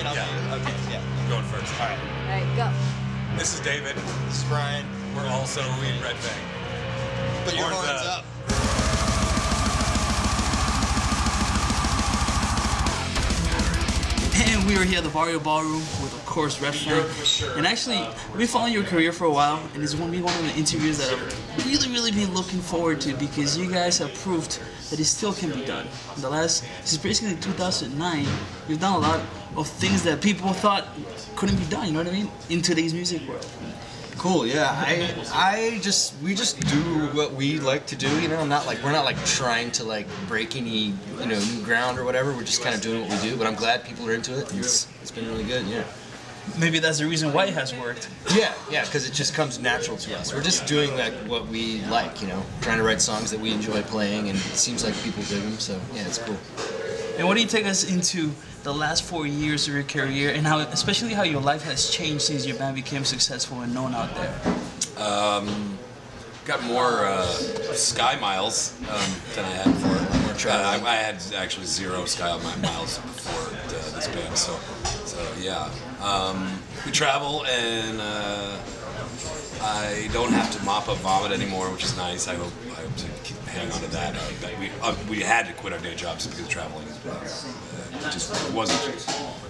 and I'll do. Okay, yeah. I'm going first. All right. All right, go. This is David. This is Bryan. We're also in Red Fang. Put your Horns horns up. up. And we were here at the Bowery Ballroom with, of course, Red Fang. And actually, we've been following your career for a while, and it's one of the interviews that I've really been looking forward to, because you guys have proved that it still can be done. In the last, since basically 2009, you've done a lot of things that people thought couldn't be done, you know what I mean, in today's music world. Cool, yeah. We just do what we like to do, you know. We're not like trying to like break any, you know, new ground or whatever. We're just kind of doing what we do. But I'm glad people are into it. It's been really good, yeah. Maybe that's the reason why it has worked. Yeah, because it just comes natural to us. We're just doing like what we like, you know, trying to write songs that we enjoy playing, and it seems like people dig them. So yeah, it's cool. And what do you take us into the last 4 years of your career, and how, especially how your life has changed since your band became successful and known out there? Got more Sky miles than I had before. I had actually 0 Sky miles before this band, so yeah. We travel, and I don't have to mop up vomit anymore, which is nice. I hope to keep hang on to that. We had to quit our day jobs because traveling it wasn't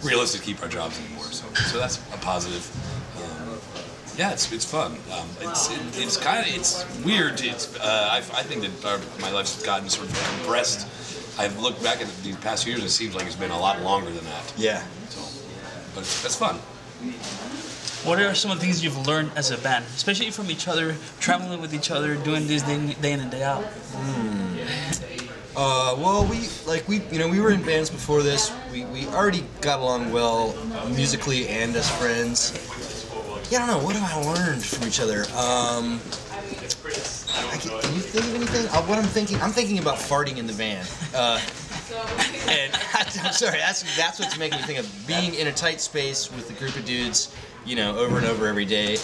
realistic to keep our jobs anymore. So that's a positive. Yeah, it's fun. It's weird. I think that my life's gotten sort of compressed. I've looked back at these past few years. It seems like it's been a lot longer than that. Yeah. So, but it's fun. What are some of the things you've learned as a band, especially from each other, traveling with each other, doing this day in and day out? Well, we were in bands before this. We already got along well musically and as friends. Yeah, I don't know. What have I learned from each other? Can you think of anything? What I'm thinking about farting in the van. And I'm sorry, that's what's making me think of being in a tight space with a group of dudes, you know, over and over every day.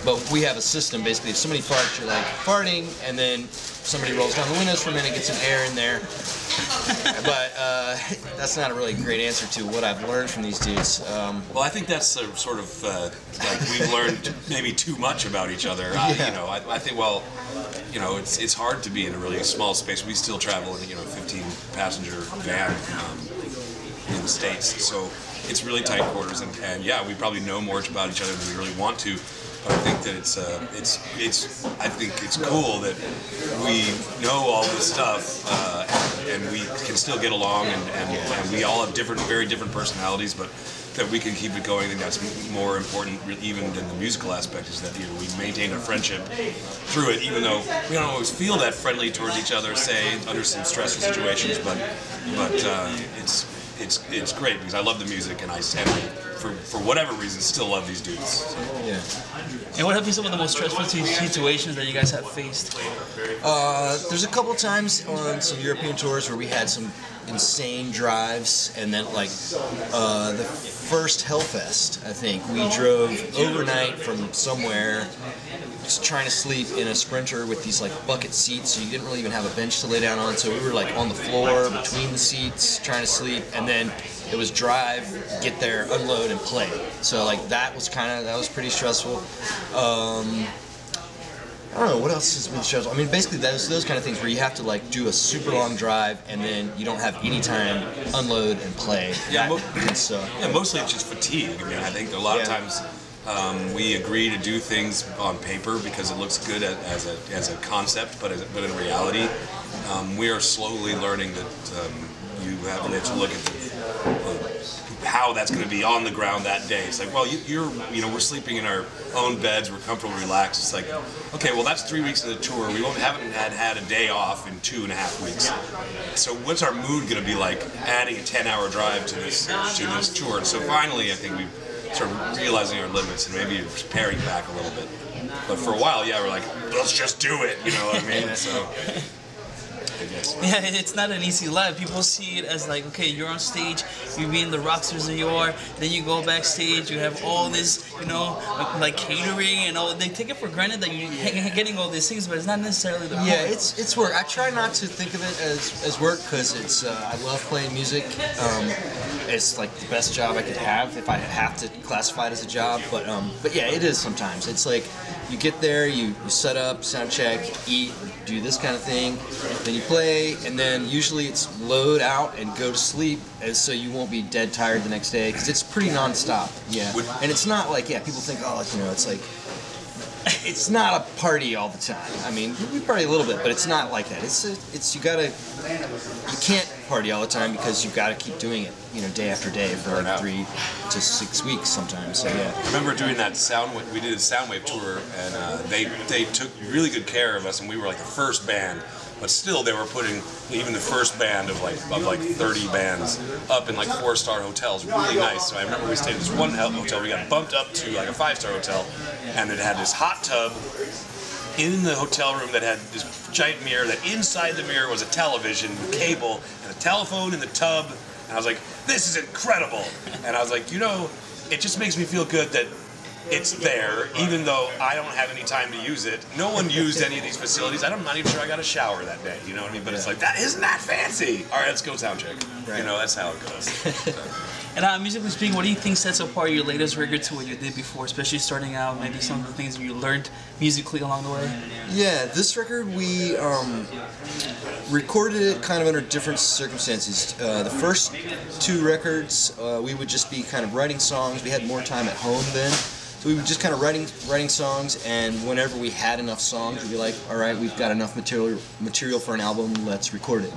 But we have a system, basically. If somebody farts, you're like farting, and then somebody rolls down the windows for a minute, gets some air in there. But that's not a really great answer to what I've learned from these dudes. Well, I think that's sort of like we've learned maybe too much about each other. Yeah. You know, I think, well, you know, it's hard to be in a really small space. We still travel in, you know, 15-passenger van in the States, so it's really tight quarters. And yeah, we probably know more about each other than we really want to. But I think that I think it's cool that we know all this stuff, and we can still get along, and we all have very different personalities, but that we can keep it going. I think that's more important even than the musical aspect, is that, you know, we maintain a friendship through it, even though we don't always feel that friendly towards each other, say, under some stressful situations, but it's great because I love the music, and I for whatever reason still love these dudes. So. Yeah. And what have been some of the most stressful situations that you guys have faced? There's a couple times on some European tours where we had some insane drives, and then like the first Hellfest, I think, we drove overnight from somewhere, just trying to sleep in a Sprinter with these like bucket seats, so you didn't really even have a bench to lay down on, so we were like on the floor between the seats trying to sleep, and then it was drive, get there, unload, and play. So like that was pretty stressful. I don't know, what else has been stressful? I mean, basically those kind of things where you have to like do a super long drive and then you don't have any time, unload and play. Yeah, mostly it's just fatigue. I mean, I think a lot of times we agree to do things on paper because it looks good as a concept, but in reality, we are slowly learning that you have to look at how that's going to be on the ground that day. It's like, well, we're sleeping in our own beds, we're comfortable, relaxed. It's like, okay, well, that's 3 weeks of the tour. We haven't had a day off in 2.5 weeks. So what's our mood going to be like adding a 10-hour drive to this tour? And so finally, I think we've sort of realizing our limits and maybe paring back a little bit. But for a while, yeah, we're like, let's just do it. You know what I mean? So. I guess. Yeah, it's not an easy life. People see it as like, okay, you're on stage, you're being the rock stars that you are, then you go backstage, you have all this, you know, like catering and all. They take it for granted that you're getting all these things, but it's not necessarily the point. Yeah, it's work. I try not to think of it as work because it's I love playing music. It's like the best job I could have if I have to classify it as a job. But yeah, it is sometimes. It's like you get there, you set up, sound check, eat, do this kind of thing, then you play, and then usually it's load out and go to sleep, and so you won't be dead tired the next day because it's pretty non-stop. Yeah, and it's not like, yeah, people think, oh, you know, it's like, it's not a party all the time. I mean, we party a little bit, but it's not like that. It's you can't party all the time because you've got to keep doing it, you know, day after day for like 3 to 6 weeks sometimes. So yeah. I remember doing that we did a Soundwave tour, and they took really good care of us, and we were like the first band. But still, they were putting even the first band of like 30 bands up in like 4-star hotels, really nice. So I remember we stayed at this one hotel. We got bumped up to like a 5-star hotel, and it had this hot tub in the hotel room that had this giant mirror. That inside the mirror was a television, cable, and a telephone in the tub. And I was like, "This is incredible!" And I was like, you know, it just makes me feel good that it's there, even though I don't have any time to use it. No one used any of these facilities. I'm not even sure I got a shower that day, you know what I mean? But it's like, that isn't that fancy. All right, let's go sound check. Right. You know, that's how it goes. And musically speaking, what do you think sets apart your latest record to what you did before, especially starting out, maybe some of the things you learned musically along the way? Yeah, this record, we recorded it kind of under different circumstances. The first 2 records, we would just be kind of writing songs. We had more time at home then. So we were just kind of writing songs, and whenever we had enough songs, we'd be like, all right, we've got enough material for an album, let's record it.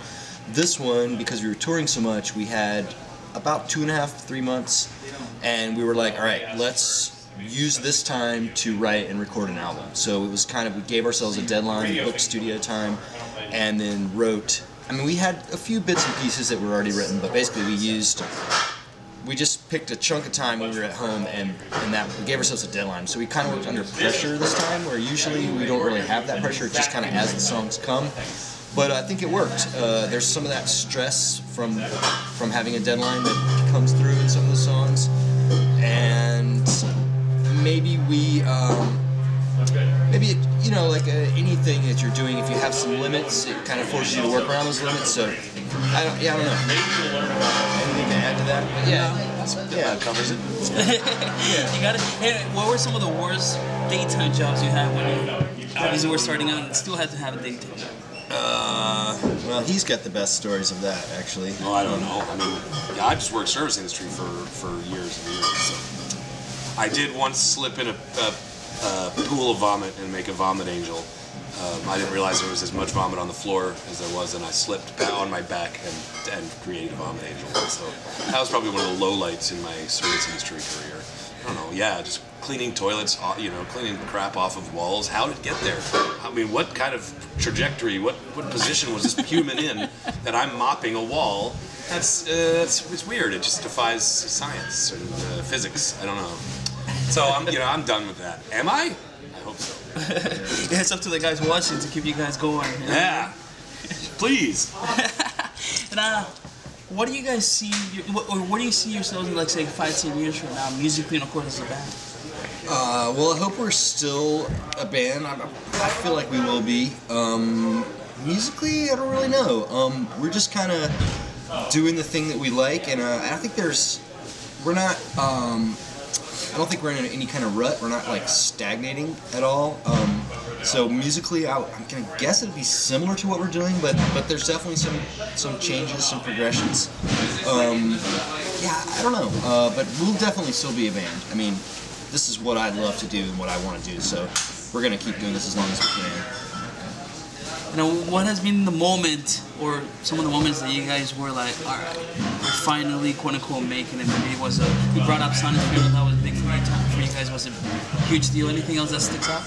This one, because we were touring so much, we had about 2.5, 3 months, and we were like, all right, let's use this time to write and record an album. So it was kind of, we gave ourselves a deadline, we booked studio time, and then wrote. I mean, we had a few bits and pieces that were already written, but basically we just picked a chunk of time when we were at home, and that we gave ourselves a deadline. So we kind of worked under pressure this time, where usually we don't really have that pressure. It's just kind of as the songs come. But I think it worked. There's some of that stress from having a deadline that comes through in some of the songs, and maybe you know, like anything that you're doing, if you have some limits, it kind of forces you to work around those limits. So I don't know. Anything to add to that? But yeah, that covers it. You got it. Hey, what were some of the worst daytime jobs you had when you obviously were starting out and still had to have a daytime job? Well, he's got the best stories of that, actually. Oh, I don't know. I mean, yeah, I just worked service industry for years and years. So I did once slip in a pool of vomit and make a vomit angel. I didn't realize there was as much vomit on the floor as there was, and I slipped on my back and created a vomit angel. So that was probably one of the lowlights in my service industry career. I don't know, yeah, just cleaning toilets, you know, cleaning crap off of walls. How did it get there? I mean, what kind of trajectory, what position was this human in that I'm mopping a wall? It's weird. It just defies science and physics. I don't know. So I'm done with that. Am I? I hope so. Yeah, it's up to the guys watching to keep you guys going. Yeah, please. And what do you guys see? What do you see yourselves in, like, say, 5-10 years from now, musically and of course as a band? Well, I hope we're still a band. I feel like we will be. Musically, I don't really know. We're just kind of doing the thing that we like, and I think we're not. I don't think we're in any kind of rut. We're not like stagnating at all. So musically, I'm gonna guess it'd be similar to what we're doing, but there's definitely some changes, some progressions. Yeah, I don't know, but we'll definitely still be a band. I mean, this is what I love to do and what I want to do, so we're gonna keep doing this as long as we can. What has been the moment, or some of the moments that you guys were like, all right, we're finally quote unquote making it? Maybe it was you brought up Sonic Field, that was big for you guys. Was a huge deal. Anything else that sticks out?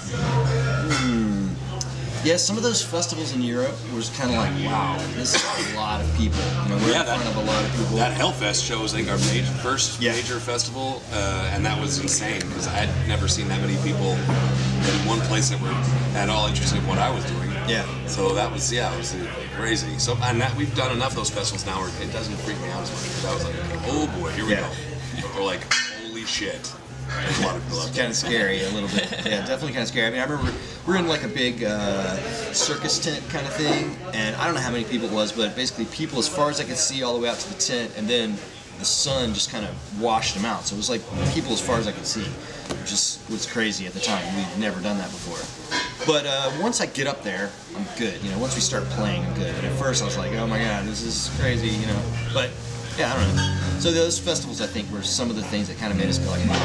Yeah, some of those festivals in Europe was kind of like, wow, this is a lot of people. You know, we're in front of a lot of people. That Hellfest show was like our first major festival, and that was insane because I had never seen that many people in one place that were at all interested in what I was doing. Yeah. So that was it was crazy. So and that we've done enough of those festivals now where it doesn't freak me out as much because I was like, oh boy, here we go. Or like, holy shit. There's a lot of people out there. Kind of scary a little bit. Yeah, definitely kind of scary. I mean, I remember we were in like a big circus tent kind of thing, and I don't know how many people it was, but basically people as far as I could see all the way out to the tent, and then the sun just kind of washed them out. So it was like people as far as I could see, which was crazy at the time. We'd never done that before. But once I get up there, I'm good. You know, once we start playing, I'm good. But at first I was like, oh my god, this is crazy, you know. But yeah, I don't know. So those festivals, I think, were some of the things that kind of made us go like, wow,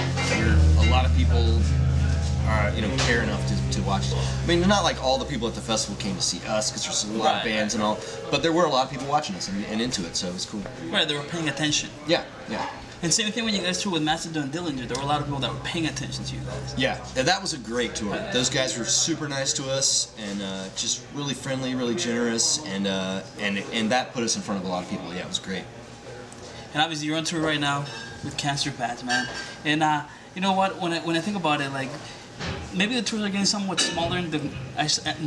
a lot of people care enough to watch. I mean, not like all the people at the festival came to see us, because there's a lot of bands and all, but there were a lot of people watching us and into it, so it was cool. Right, they were paying attention. Yeah. And same thing when you guys toured with Mastodon and Dillinger, there were a lot of people that were paying attention to you guys. Yeah, that was a great tour. Those guys were super nice to us and just really friendly, really generous, and that put us in front of a lot of people. Yeah, it was great. And obviously you're on tour right now with Cancer Bats, man. And you know what? When I think about it, like maybe the tours are getting somewhat smaller in the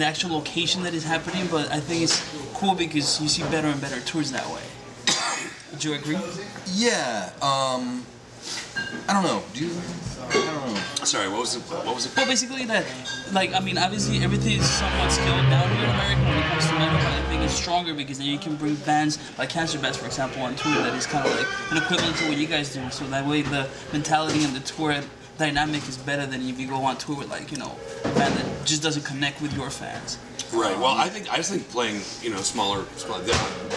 actual location that is happening, but I think it's cool because you see better and better tours that way. Would you agree? Yeah. I don't know. I don't know. Sorry, what was it? Well, basically that, like, I mean, obviously everything is somewhat scaled down here in America when it comes to metal, but I think it's stronger because then you can bring bands like Cancer Bats, for example, on tour that is kind of like an equivalent to what you guys do. So that way the mentality and the tour dynamic is better than if you go on tour with, like, you know, a band that just doesn't connect with your fans. Right. Well, I just think playing, you know, smaller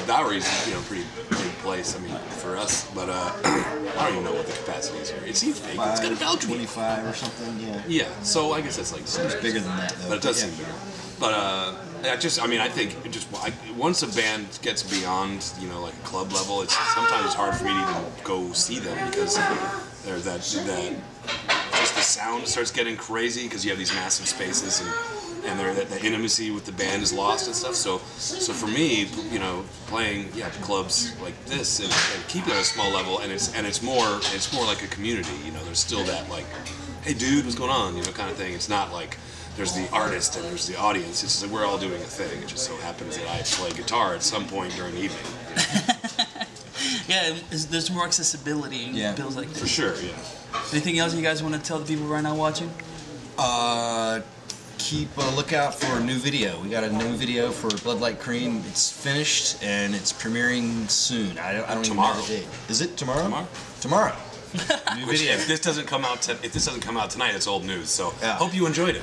Bowery's, you know, pretty big place. I mean, for us, but I don't even know what the capacity is here. It seems big. It's got about 25 or something. Yeah. Yeah. So I guess that's like seems bigger than that, though. But it does seem bigger. But I think once a band gets beyond, you know, like a club level, sometimes it's hard for me to even go see them because there's that just the sound starts getting crazy because you have these massive spaces and the intimacy with the band is lost and stuff. So for me, you know, playing clubs like this and keeping it at a small level, and it's more like a community. You know, there's still that like, hey dude, what's going on? You know, kind of thing. It's not like there's the artist and there's the audience. It's just like we're all doing a thing. It just so happens that I play guitar at some point during the evening. Yeah, there's more accessibility in bills like this. For sure, yeah. Anything else you guys want to tell the people right now watching? Keep a lookout for a new video. We got a new video for Blood Like Cream. It's finished and it's premiering soon. I don't even know the date. Is it tomorrow? Tomorrow. New video. If this doesn't come out tonight, it's old news. So hope you enjoyed it.